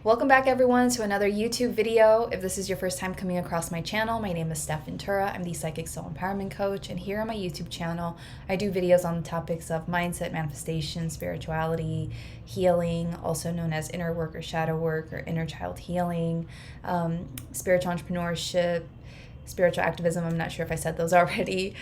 Welcome back everyone to another YouTube video. If this is your first time coming across my channel, my name is Stef. I'm the Psychic Soul Empowerment Coach, and here on my YouTube channel, I do videos on the topics of mindset, manifestation, spirituality, healing, also known as inner work or shadow work or inner child healing, spiritual entrepreneurship, spiritual activism. I'm not sure if I said those already.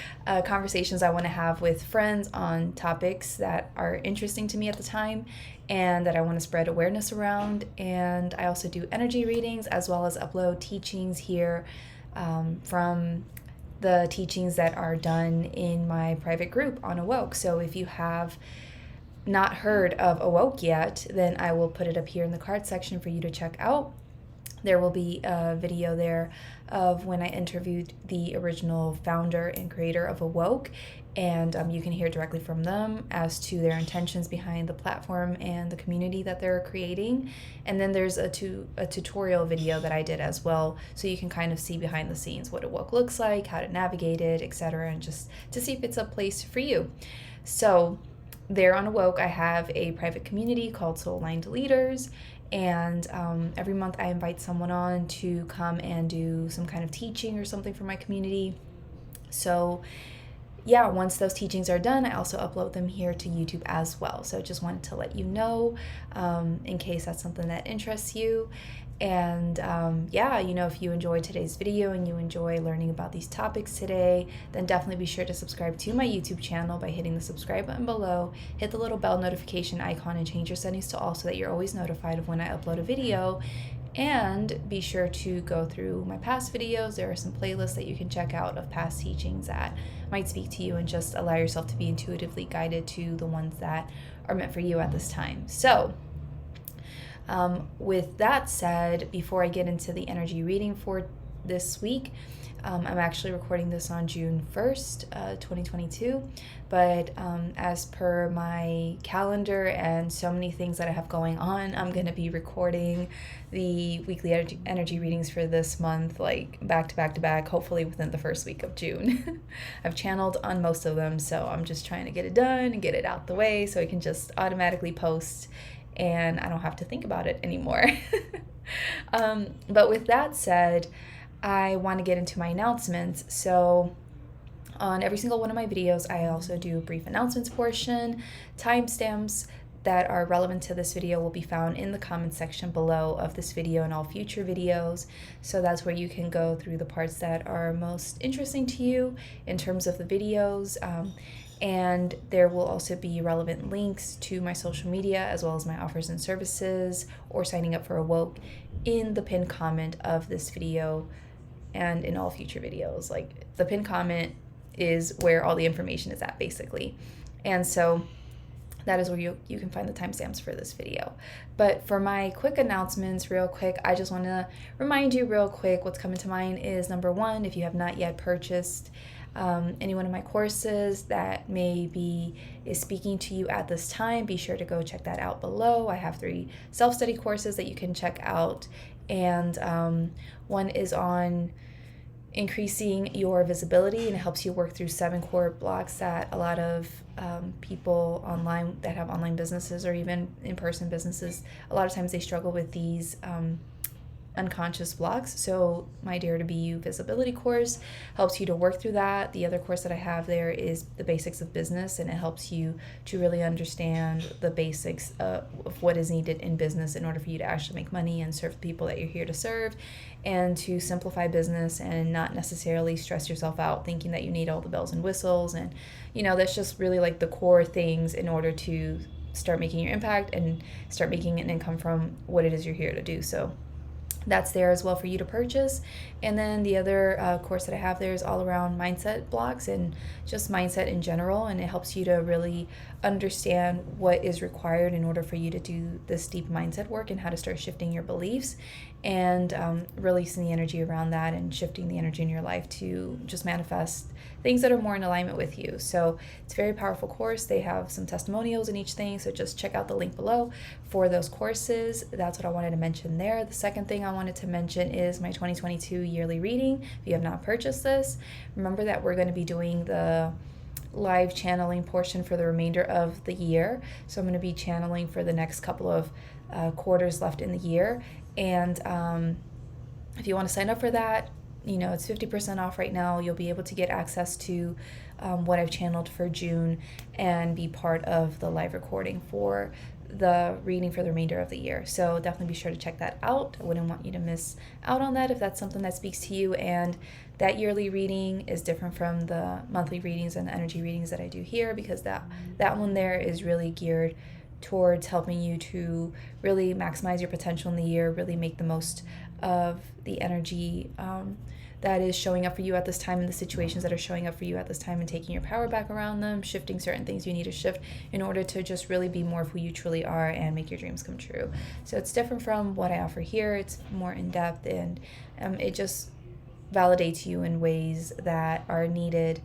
Conversations I want to have with friends on topics that are interesting to me at the time and that I want to spread awareness around. And I also do energy readings as well as upload teachings here from the teachings that are done in my private group on Awoke. So if you have not heard of Awoke yet, then I will put it up here in the card section for you to check out. There will be a video there of when I interviewed the original founder and creator of Awoke, and you can hear directly from them as to their intentions behind the platform and the community that they're creating. And then there's a tutorial video that I did as well, so you can kind of see behind the scenes what Awoke looks like, how to navigate it, etc., and just to see if it's a place for you. So there on Awoke, I have a private community called Soul Aligned Leaders, and every month I invite someone on to come and do some kind of teaching or something for my community. So yeah, once those teachings are done, I also upload them here to YouTube as well. So just wanted to let you know in case that's something that interests you. And yeah, if you enjoyed today's video and you enjoy learning about these topics today, then definitely be sure to subscribe to my YouTube channel by hitting the subscribe button below, hit the little bell notification icon, and change your settings to all so that you're always notified of when I upload a video. And be sure to go through my past videos. There are some playlists that you can check out of past teachings that might speak to you, and just allow yourself to be intuitively guided to the ones that are meant for you at this time. So with that said, before I get into the energy reading for this week, I'm actually recording this on June 1st, 2022, but as per my calendar and so many things that I have going on, I'm going to be recording the weekly energy readings for this month, like back to back to back, hopefully within the first week of June. I've channeled on most of them, so I'm just trying to get it done and get it out the way so I can just automatically post and I don't have to think about it anymore. But with that said, I want to get into my announcements. So on every single one of my videos, I also do a brief announcements portion. Timestamps that are relevant to this video will be found in the comment section below of this video and all future videos. So that's where you can go through the parts that are most interesting to you in terms of the videos. And there will also be relevant links to my social media as well as my offers and services or signing up for Awoke in the pinned comment of this video and in all future videos. Like, the pinned comment is where all the information is at, basically. And so that is where you can find the timestamps for this video. But for my quick announcements, real quick, I just want to remind you real quick, what's coming to mind is, number one, if you have not yet purchased any one of my courses that maybe is speaking to you at this time, be sure to go check that out below. I have 3 self-study courses that you can check out, and one is on increasing your visibility, and it helps you work through 7 core blocks that a lot of people online that have online businesses or even in-person businesses, a lot of times they struggle with these unconscious blocks. So my Dare to Be You visibility course helps you to work through that. The other course that I have there is the basics of business, and it helps you to really understand the basics of what is needed in business in order for you to actually make money and serve the people that you're here to serve, and to simplify business and not necessarily stress yourself out thinking that you need all the bells and whistles. And that's just really like the core things in order to start making your impact and start making an income from what it is you're here to do. So that's there as well for you to purchase. And then the other course that I have there is all around mindset blocks and just mindset in general, and it helps you to really understand what is required in order for you to do this deep mindset work and how to start shifting your beliefs and releasing the energy around that and shifting the energy in your life to just manifest things that are more in alignment with you. So it's a very powerful course. They have some testimonials in each thing, so just check out the link below for those courses. That's what I wanted to mention there. The second thing I wanted to mention is my 2022 yearly reading. If you have not purchased this, remember that we're going to be doing the live channeling portion for the remainder of the year. So I'm going to be channeling for the next couple of quarters left in the year. And if you want to sign up for that, it's 50% off right now. You'll be able to get access to what I've channeled for June and be part of the live recording for the reading for the remainder of the year. So definitely be sure to check that out. I wouldn't want you to miss out on that if that's something that speaks to you. And that yearly reading is different from the monthly readings and the energy readings that I do here, because that one there is really geared towards helping you to really maximize your potential in the year, really make the most of the energy that is showing up for you at this time, and the situations that are showing up for you at this time, and taking your power back around them, shifting certain things you need to shift in order to just really be more of who you truly are and make your dreams come true. So it's different from what I offer here. It's more in depth, and it just validates you in ways that are needed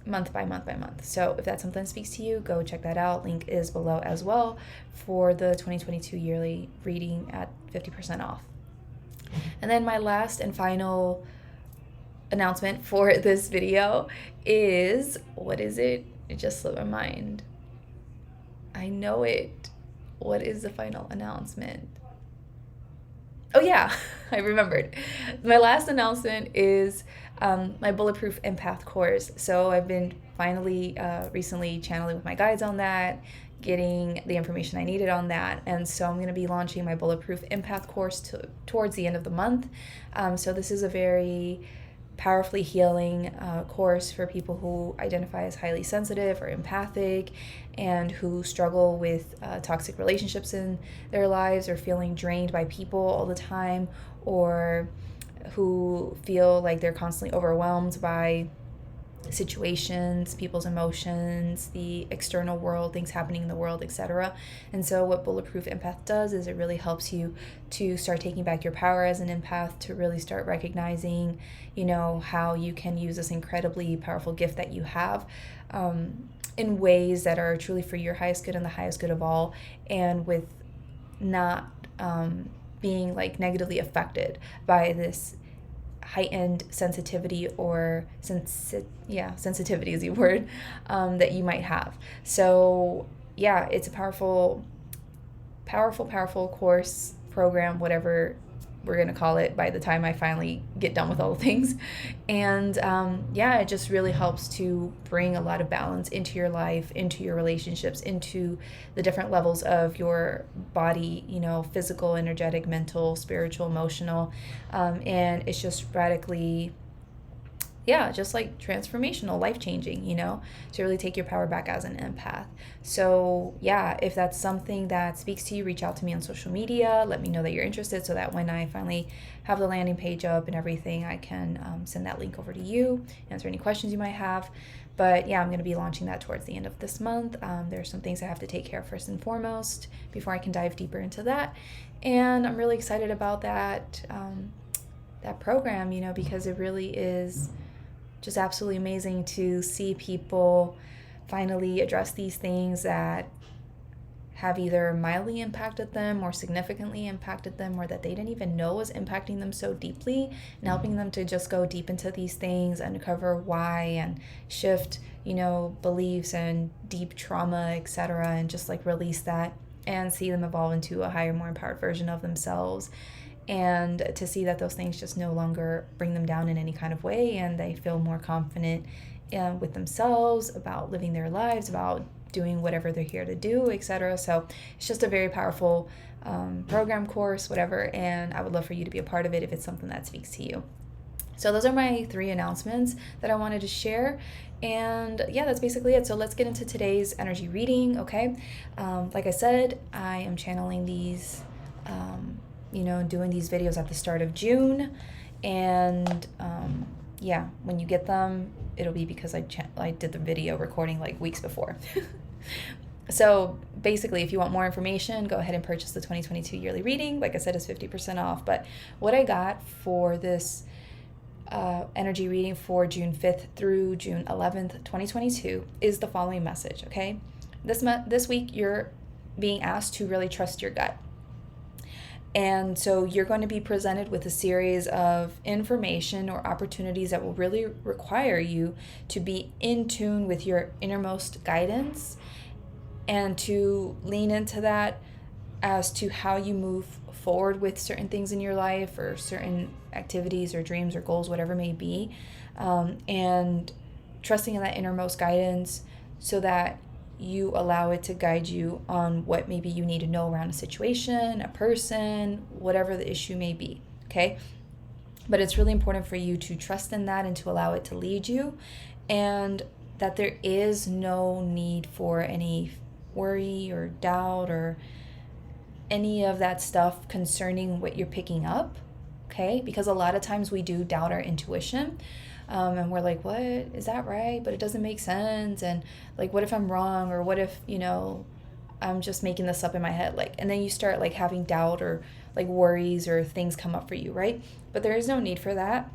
month by month by month. So if that's something that speaks to you, go check that out. Link is below as well for the 2022 yearly reading at 50% off. And then my last and final announcement for this video is, what is it? It just slipped my mind. I know it. What is the final announcement? Oh yeah, I remembered. My last announcement is my Bulletproof Empath course. So I've been finally recently channeling with my guides on that, getting the information I needed on that. And so I'm going to be launching my Bulletproof Empath course towards the end of the month. So this is a very powerfully healing course for people who identify as highly sensitive or empathic, and who struggle with toxic relationships in their lives, or feeling drained by people all the time, or who feel like they're constantly overwhelmed by situations, people's emotions, the external world, things happening in the world, etc. And so what Bulletproof Empath does is it really helps you to start taking back your power as an empath, to really start recognizing, how you can use this incredibly powerful gift that you have in ways that are truly for your highest good and the highest good of all, and with not being like negatively affected by this heightened sensitivity, or sensitivity is the word that you might have. So yeah, it's a powerful course, program, whatever we're going to call it by the time I finally get done with all the things. And it just really helps to bring a lot of balance into your life, into your relationships, into the different levels of your body, physical, energetic, mental, spiritual, emotional. And it's just radically, just like transformational, life-changing, to really take your power back as an empath. So if that's something that speaks to you, reach out to me on social media. Let me know that you're interested, so that when I finally have the landing page up and everything, I can send that link over to you, answer any questions you might have. But I'm going to be launching that towards the end of this month. There are some things I have to take care of first and foremost before I can dive deeper into that. And I'm really excited about that program, because it really is just absolutely amazing to see people finally address these things that have either mildly impacted them or significantly impacted them, or that they didn't even know was impacting them so deeply, and helping them to just go deep into these things, uncover why, and shift, beliefs and deep trauma, etc., and just like release that and see them evolve into a higher, more empowered version of themselves. And to see that those things just no longer bring them down in any kind of way, and they feel more confident with themselves, about living their lives, about doing whatever they're here to do, etc. So it's just a very powerful program, course, whatever, and I would love for you to be a part of it if it's something that speaks to you. So those are my 3 announcements that I wanted to share. And that's basically it. So let's get into today's energy reading, okay? Like I said, I am channeling these doing these videos at the start of June, and when you get them, it'll be because I did the video recording like weeks before. So basically, if you want more information, go ahead and purchase the 2022 yearly reading. Like I said, it's 50% off. But what I got for this energy reading for June 5th through June 11th, 2022 is the following message, okay? This week, you're being asked to really trust your gut. And so you're going to be presented with a series of information or opportunities that will really require you to be in tune with your innermost guidance, and to lean into that as to how you move forward with certain things in your life, or certain activities or dreams or goals, whatever it may be, and trusting in that innermost guidance so that you allow it to guide you on what maybe you need to know around a situation, a person, whatever the issue may be, okay? But it's really important for you to trust in that and to allow it to lead you, and that there is no need for any worry or doubt or any of that stuff concerning what you're picking up, okay? Because a lot of times we do doubt our intuition, and we're like, what, is that right? But it doesn't make sense. And like, what if I'm wrong? Or what if, I'm just making this up in my head? Like, and then you start like having doubt or like worries or things come up for you, right? But there is no need for that.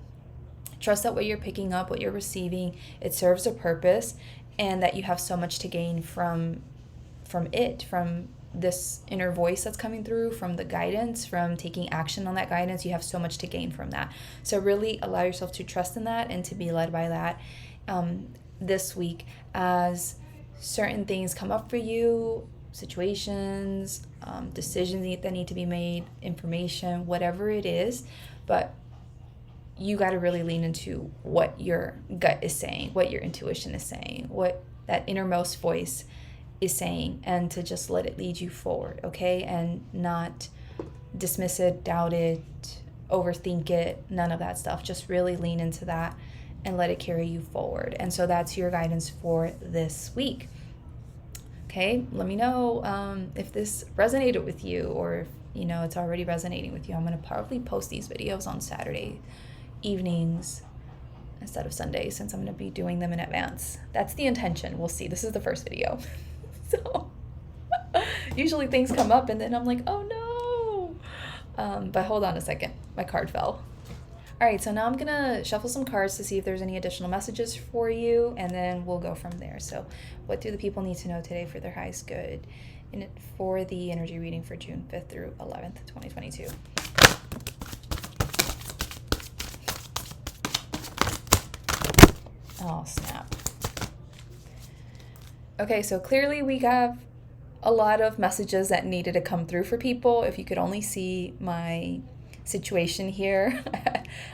Trust that what you're picking up, what you're receiving, it serves a purpose, and that you have so much to gain from this inner voice that's coming through, from the guidance, from taking action on that guidance. You have so much to gain from that. So really allow yourself to trust in that and to be led by that this week, as certain things come up for you, situations, decisions that need to be made, information, whatever it is. But you got to really lean into what your gut is saying, what your intuition is saying, what that innermost voice is saying, and to just let it lead you forward, okay? And not dismiss it, doubt it, overthink it, none of that stuff. Just really lean into that and let it carry you forward. And so that's your guidance for this week. Okay, let me know if this resonated with you, or if it's already resonating with you. I'm going to probably post these videos on Saturday evenings instead of Sunday, since I'm going to be doing them in advance. That's the intention. We'll see. This is the first video. So usually things come up and then I'm like, oh no. But hold on a second. My card fell. All right, so now I'm going to shuffle some cards to see if there's any additional messages for you, and then we'll go from there. So what do the people need to know today for their highest good for the energy reading for June 5th through 11th, 2022? Oh, snap. Okay, so clearly we have a lot of messages that needed to come through for people. If you could only see my situation here,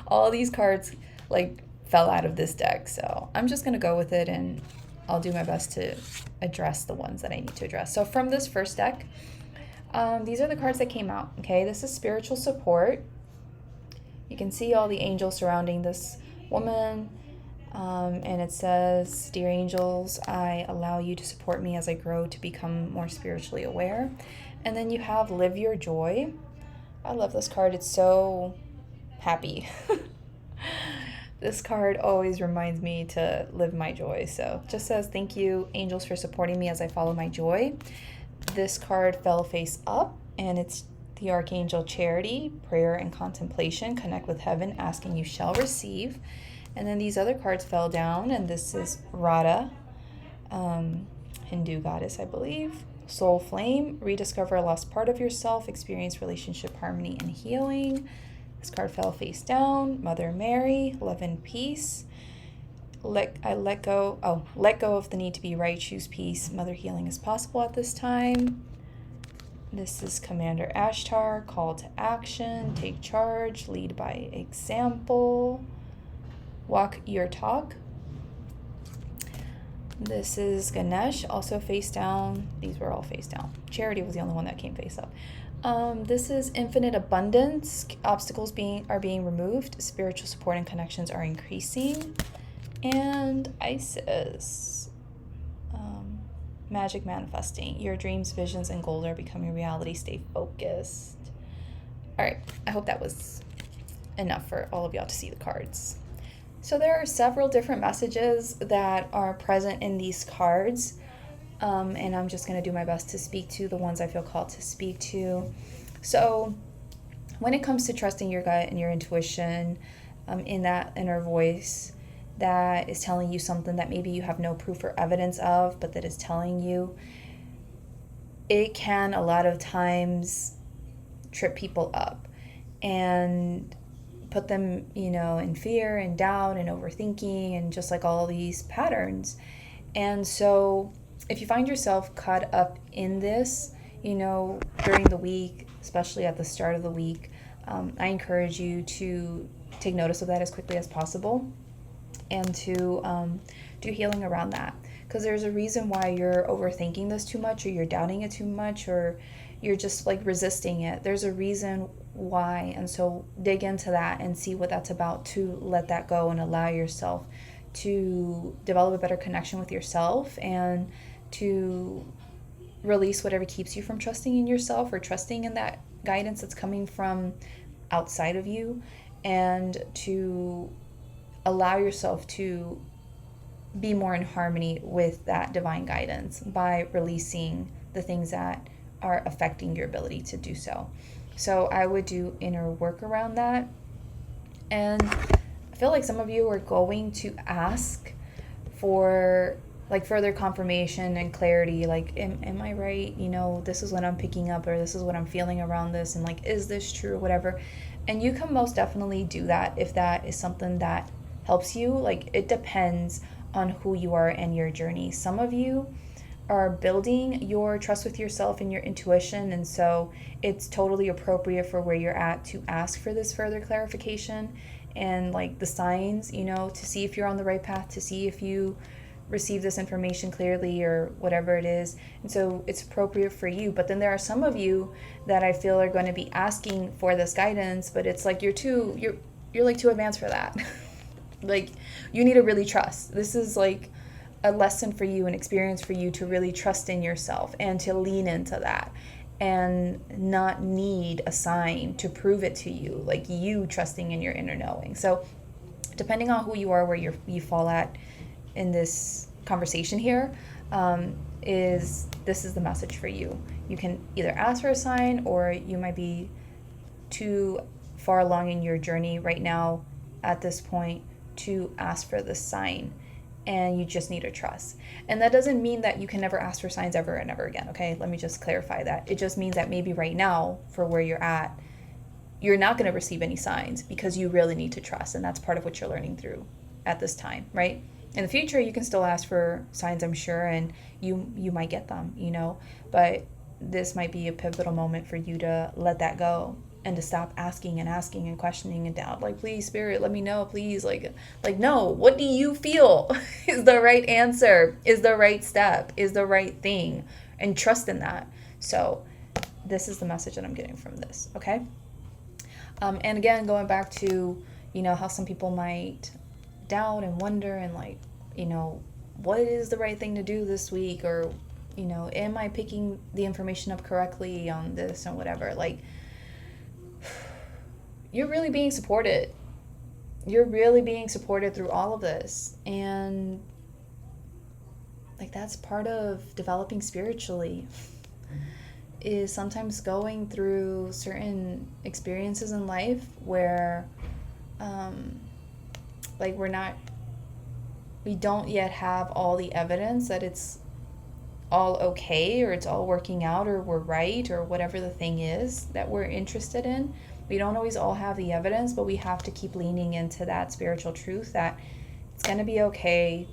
all these cards like fell out of this deck. So I'm just going to go with it, and I'll do my best to address the ones that I need to address. So from this first deck, these are the cards that came out. Okay, this is spiritual support. You can see all the angels surrounding this woman. And it says, "Dear angels, I allow you to support me as I grow to become more spiritually aware." And then you have "Live Your Joy." I love this card. It's so happy. This card always reminds me to live my joy. So it just says, "Thank you, angels, for supporting me as I follow my joy." This card fell face up, and it's the Archangel Charity, prayer and contemplation. Connect with heaven, ask and you shall receive. And then these other cards fell down, and this is Radha, Hindu goddess, I believe. Soul Flame, rediscover a lost part of yourself, experience relationship harmony and healing. This card fell face down. Mother Mary, love and peace. Let go of the need to be right, choose peace. Mother healing is possible at this time. This is Commander Ashtar, call to action, take charge, lead by example. Walk your talk. This is Ganesh, also face down. These were all face down. Charity was the only one that came face up. This is infinite abundance. Obstacles are being removed. Spiritual support and connections are increasing. And Isis, magic manifesting. Your dreams, visions, and goals are becoming reality. Stay focused. All right, I hope that was enough for all of y'all to see the cards. So there are several different messages that are present in these cards, and I'm just going to do my best to speak to the ones I feel called to speak to. So when it comes to trusting your gut and your intuition, in that inner voice that is telling you something that maybe you have no proof or evidence of, but that is telling you, it can a lot of times trip people up and put them, in fear and doubt and overthinking and just like all these patterns. And so if you find yourself caught up in this, during the week, especially at the start of the week, I encourage you to take notice of that as quickly as possible and to do healing around that. Because there's a reason why you're overthinking this too much, or you're doubting it too much, or you're just like resisting it. There's a reason why. And so dig into that and see what that's about, to let that go and allow yourself to develop a better connection with yourself and to release whatever keeps you from trusting in yourself or trusting in that guidance that's coming from outside of you, and to allow yourself to be more in harmony with that divine guidance by releasing the things that are affecting your ability to do so. So I would do inner work around that. And I feel like some of you are going to ask for like further confirmation and clarity, like am I right, this is what I'm picking up, or this is what I'm feeling around this, and like, is this true, or whatever. And you can most definitely do that if that is something that helps you. Like, it depends on who you are and your journey. Some of you are building your trust with yourself and your intuition, and so it's totally appropriate for where you're at to ask for this further clarification and like the signs, to see if you're on the right path, to see if you receive this information clearly or whatever it is. And so it's appropriate for you. But then there are some of you that I feel are going to be asking for this guidance, but it's like you're like too advanced for that. Like, you need to really trust. This is like a lesson for you, an experience for you to really trust in yourself and to lean into that and not need a sign to prove it to you, like you trusting in your inner knowing. So depending on who you are, where you fall at in this conversation here, this is the message for you. You can either ask for a sign, or you might be too far along in your journey right now at this point to ask for the sign, and you just need to trust. And that doesn't mean that you can never ask for signs ever and ever again, okay? Let me just clarify that. It just means that maybe right now, for where you're at, you're not going to receive any signs because you really need to trust, and that's part of what you're learning through at this time, right? In the future, you can still ask for signs, I'm sure, and you might get them, but this might be a pivotal moment for you to let that go and to stop asking and questioning and doubt. Like, please, Spirit, let me know, please. Like, no, what do you feel is the right answer, is the right step, is the right thing, and trust in that. So this is the message that I'm getting from this, okay? And again, going back to, how some people might doubt and wonder and like, what is the right thing to do this week, or, am I picking the information up correctly on this and whatever. Like, you're really being supported. You're really being supported through all of this. And like, that's part of developing spiritually, is sometimes going through certain experiences in life where like we don't yet have all the evidence that it's all okay, or it's all working out, or we're right, or whatever the thing is that we're interested in. We don't always all have the evidence, but we have to keep leaning into that spiritual truth that it's going to be okay.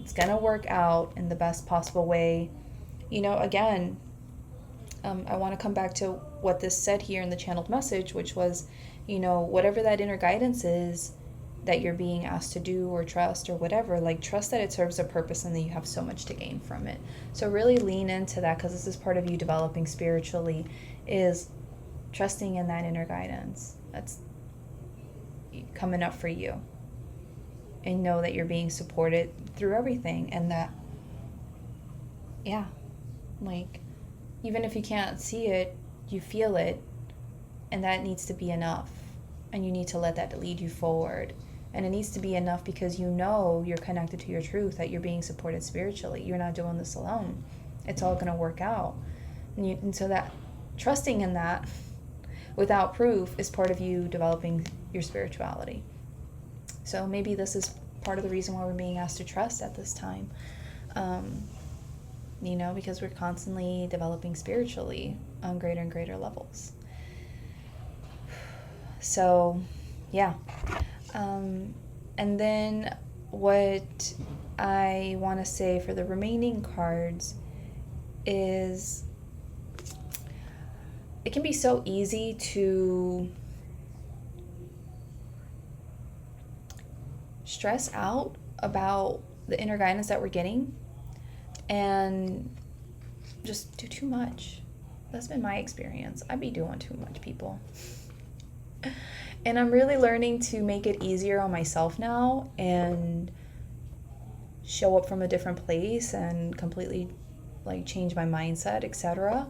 It's going to work out in the best possible way. Again, I want to come back to what this said here in the channeled message, which was, whatever that inner guidance is that you're being asked to do or trust or whatever, like, trust that it serves a purpose and that you have so much to gain from it. So really lean into that, because this is part of you developing spiritually, is trusting in that inner guidance that's coming up for you, and know that you're being supported through everything, and that, like, even if you can't see it, you feel it, and that needs to be enough, and you need to let that lead you forward. And it needs to be enough because you're connected to your truth, that you're being supported spiritually. You're not doing this alone. It's all going to work out. And so that trusting in that without proof is part of you developing your spirituality. So maybe this is part of the reason why we're being asked to trust at this time. Because we're constantly developing spiritually on greater and greater levels. So, yeah. And then what I want to say for the remaining cards is it can be so easy to stress out about the inner guidance that we're getting and just do too much. That's been my experience. I be doing too much, people. And I'm really learning to make it easier on myself now and show up from a different place and completely like change my mindset, etc.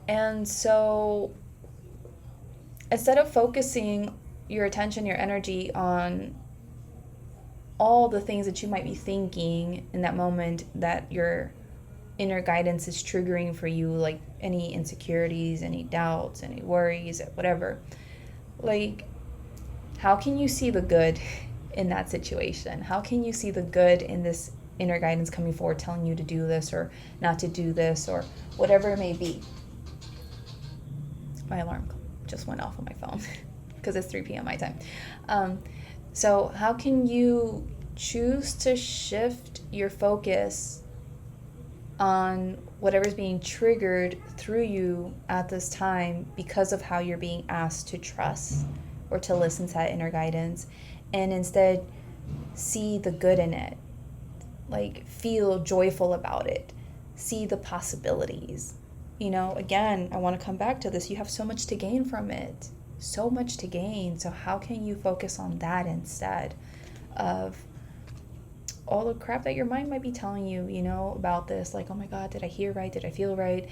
And so instead of focusing your attention, your energy on all the things that you might be thinking in that moment that your inner guidance is triggering for you, like any insecurities, any doubts, any worries, whatever, like, how can you see the good in that situation? How can you see the good in this inner guidance coming forward telling you to do this or not to do this or whatever it may be? My alarm just went off on my phone because it's 3 p.m. my time. So how can you choose to shift your focus on whatever's being triggered through you at this time because of how you're being asked to trust or to listen to that inner guidance, and instead see the good in it, like feel joyful about it, see the possibilities. Again, I want to come back to this. You have so much to gain from it, so much to gain. So how can you focus on that instead of all the crap that your mind might be telling you, about this, like, oh my God, did I hear right? Did I feel right?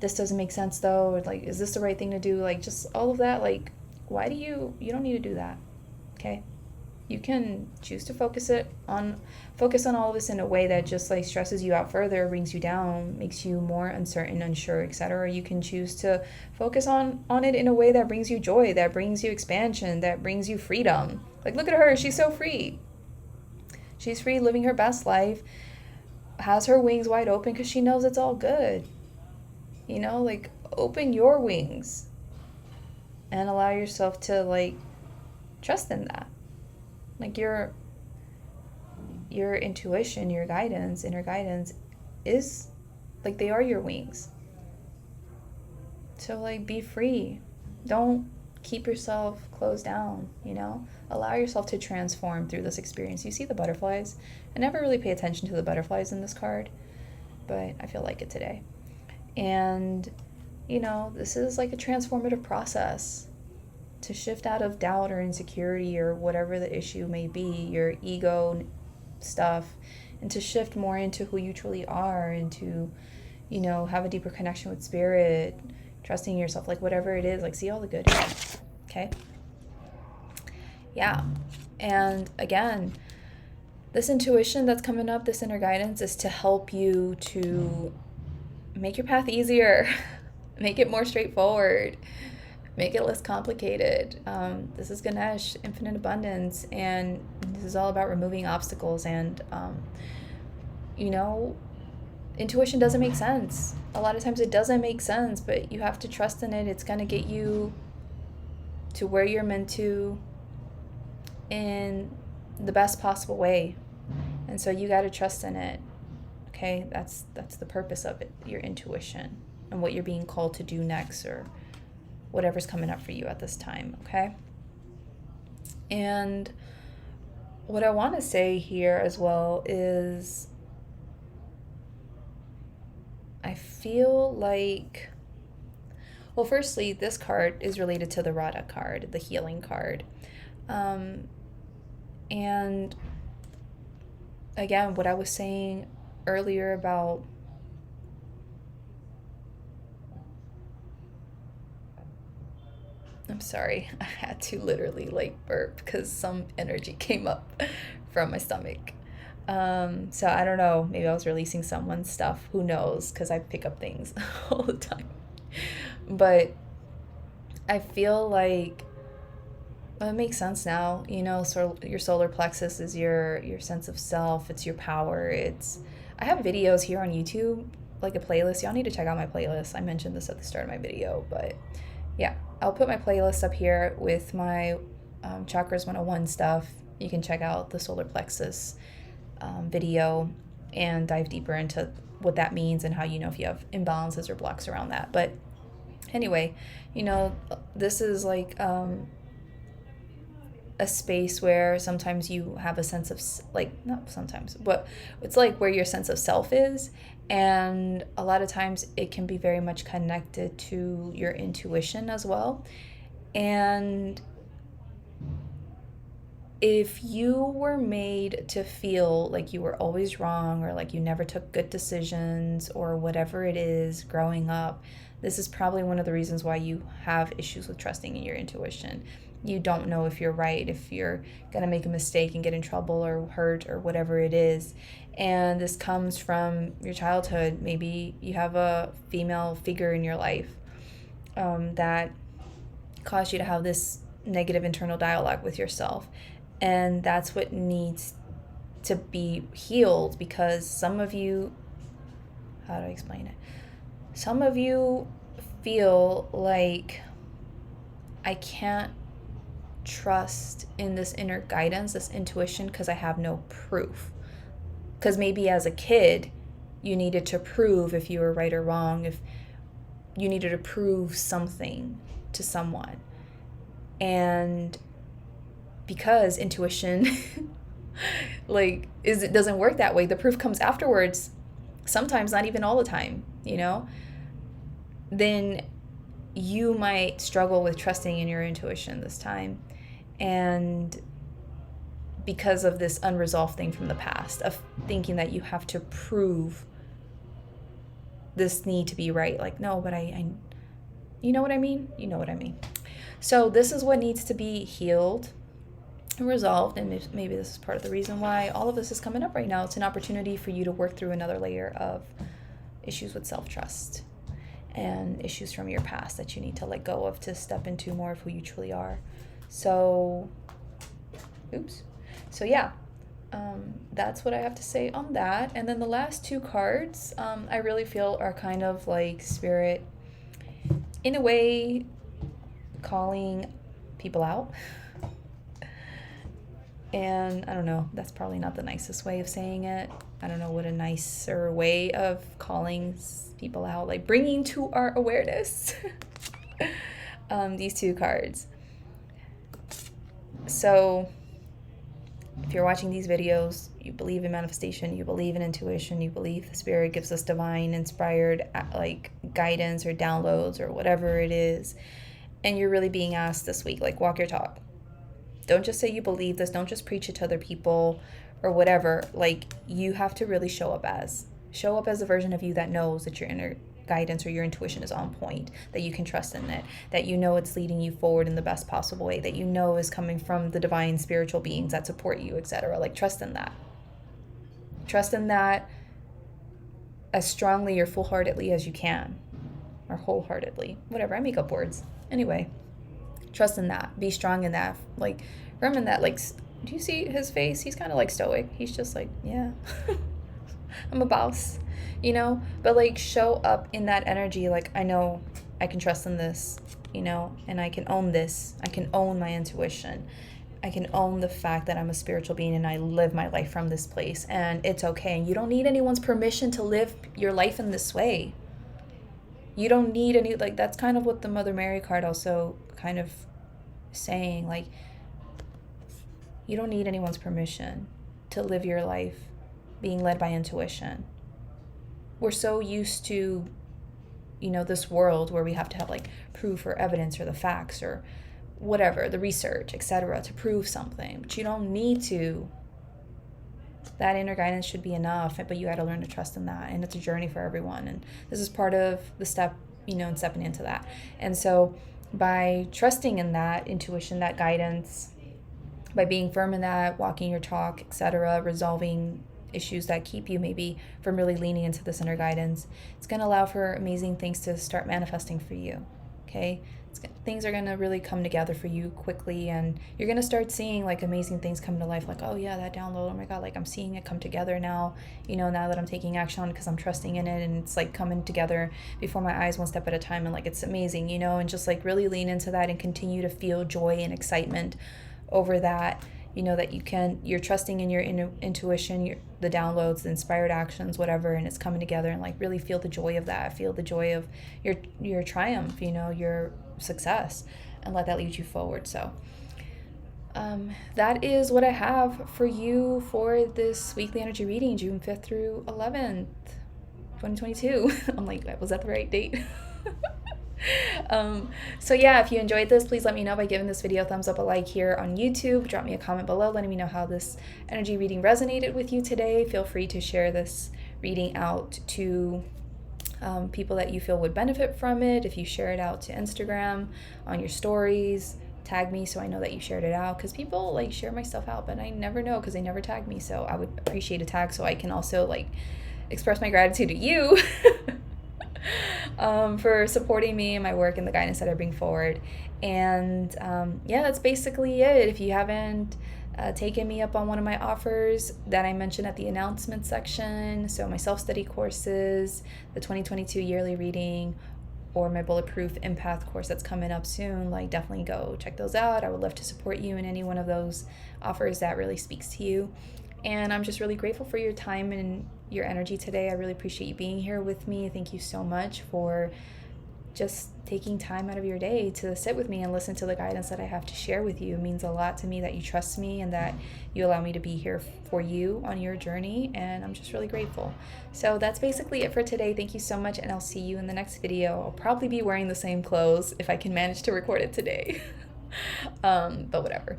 This doesn't make sense though. Or like, is this the right thing to do? Like, just all of that. Like, why do you don't need to do that. Okay. You can choose to focus on all of this in a way that just like stresses you out further, brings you down, makes you more uncertain, unsure, etc. You can choose to focus on it in a way that brings you joy, that brings you expansion, that brings you freedom. Like, look at her, she's so free. She's free, living her best life, has her wings wide open because she knows it's all good. Like, open your wings and allow yourself to like trust in that. Like, your intuition, your guidance, inner guidance is like, they are your wings. So like, be free. Don't keep yourself closed down, allow yourself to transform through this experience. You see the butterflies? I never really pay attention to the butterflies in this card, but I feel like it today. And this is like a transformative process to shift out of doubt or insecurity or whatever the issue may be, your ego stuff, and to shift more into who you truly are, and to have a deeper connection with spirit, trusting yourself, like whatever it is, like see all the good in it. Okay? Yeah. And again, this intuition that's coming up, this inner guidance, is to help you to make your path easier, make it more straightforward, make it less complicated. This is Ganesh, infinite abundance, and this is all about removing obstacles. And intuition doesn't make sense. A lot of times it doesn't make sense, but you have to trust in it. It's going to get you to where you're meant to in the best possible way. And so you got to trust in it. Okay? That's the purpose of it, your intuition, and what you're being called to do next, or whatever's coming up for you at this time. Okay? And what I want to say here as well is, I feel like, well, firstly, this card is related to the Radha card, the healing card. And again, what I was saying earlier about I'm sorry, I had to literally like burp because some energy came up from my stomach. So I don't know, maybe I was releasing someone's stuff, who knows, because I pick up things all the time. But I feel like, well, it makes sense now, so your solar plexus is your sense of self, it's your power. I have videos here on YouTube, like a playlist. Y'all need to check out my playlist. I mentioned this at the start of my video, but yeah, I'll put my playlist up here with my Chakras 101 stuff. You can check out the solar plexus video and dive deeper into what that means and how if you have imbalances or blocks around that. But Anyway, this is like a space where sometimes you have a sense of, like, not sometimes, but it's like where your sense of self is. And a lot of times it can be very much connected to your intuition as well. And if you were made to feel like you were always wrong, or like you never took good decisions, or whatever it is growing up, this is probably one of the reasons why you have issues with trusting in your intuition. You don't know if you're right, if you're going to make a mistake and get in trouble or hurt or whatever it is. And this comes from your childhood. Maybe you have a female figure in your life that caused you to have this negative internal dialogue with yourself. And that's what needs to be healed, because some of you, how do I explain it? Some of you feel like, I can't trust in this inner guidance, this intuition, because I have no proof. Because maybe as a kid, you needed to prove if you were right or wrong, if you needed to prove something to someone. And because intuition it doesn't work that way. The proof comes afterwards, sometimes not even all the time, then you might struggle with trusting in your intuition this time. And because of this unresolved thing from the past, of thinking that you have to prove this need to be right. Like, no, but I you know what I mean? You know what I mean. So this is what needs to be healed and resolved. And maybe this is part of the reason why all of this is coming up right now. It's an opportunity for you to work through another layer of issues with self-trust and issues from your past that you need to let go of to step into more of who you truly are. So yeah, that's what I have to say on that. And then the last two cards, I really feel are kind of like Spirit, in a way, calling people out. And I don't know, that's probably not the nicest way of saying it. I don't know what a nicer way of calling people out, like bringing to our awareness these two cards. So if you're watching these videos, you believe in manifestation, you believe in intuition, you believe the Spirit gives us divine inspired like guidance or downloads or whatever it is, and you're really being asked this week, like, walk your talk. Don't just say you believe this, don't just preach it to other people or whatever. Like, you have to really show up as a version of you that knows that your inner guidance or your intuition is on point, that you can trust in it, that you know it's leading you forward in the best possible way, that you know is coming from the divine spiritual beings that support you, etc. Like, trust in that. Trust in that as strongly or full-heartedly as you can, or wholeheartedly, whatever. I make up words. Anyway, trust in that. Be strong in that. Like, firm in that. Like, do you see his face? He's kind of like stoic. He's just like, yeah, I'm a boss, but like, show up in that energy. Like, I know I can trust in this, and I can own this. I can own my intuition. I can own the fact that I'm a spiritual being and I live my life from this place, and it's okay. And you don't need anyone's permission to live your life in this way. You don't need any, like, that's kind of what the Mother Mary card also kind of saying, like, you don't need anyone's permission to live your life being led by intuition. We're so used to, this world where we have to have like proof or evidence or the facts or whatever, the research, etc., to prove something. But you don't need to. That inner guidance should be enough, but you got to learn to trust in that. And it's a journey for everyone. And this is part of the step, and stepping into that. And so by trusting in that intuition, that guidance, by being firm in that, walking your talk, etc., resolving issues that keep you maybe from really leaning into this inner guidance, it's going to allow for amazing things to start manifesting for you. Okay? Things are going to really come together for you quickly, and you're going to start seeing like amazing things come to life, like, oh yeah, that download, oh my god, like I'm seeing it come together now, now that I'm taking action on it because I'm trusting in it, and it's like coming together before my eyes one step at a time, and like it's amazing, and just like really lean into that and continue to feel joy and excitement over that, you know that you're trusting in your intuition, the downloads, the inspired actions, whatever, and it's coming together, and like really feel the joy of that. Feel the joy of your triumph, you know, your success, and let that lead you forward. So that is what I have for you for this weekly energy reading, June 5th through 11th, 2022. I'm like, was that the right date? So yeah, if you enjoyed this, please let me know by giving this video a thumbs up, a like here on YouTube. Drop me a comment below letting me know how this energy reading resonated with you today. Feel free to share this reading out to people that you feel would benefit from it. If you share it out to Instagram on your stories, tag me so I know that you shared it out, because people like share my stuff out, but I never know because they never tag me. So I would appreciate a tag so I can also like express my gratitude to you for supporting me and my work and the guidance that I bring forward. And yeah, that's basically it. If you haven't taken me up on one of my offers that I mentioned at the announcement section, so my self-study courses, the 2022 yearly reading, or my Bulletproof Empath course that's coming up soon, like definitely go check those out. I would love to support you in any one of those offers that really speaks to you. And I'm just really grateful for your time and your energy today. I really appreciate you being here with me. Thank you so much for just taking time out of your day to sit with me and listen to the guidance that I have to share with you. It means a lot to me that you trust me and that you allow me to be here for you on your journey, and I'm just really grateful. So that's basically it for today. Thank you so much, and I'll see you in the next video. I'll probably be wearing the same clothes if I can manage to record it today. But whatever.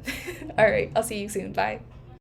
All right, I'll see you soon. Bye.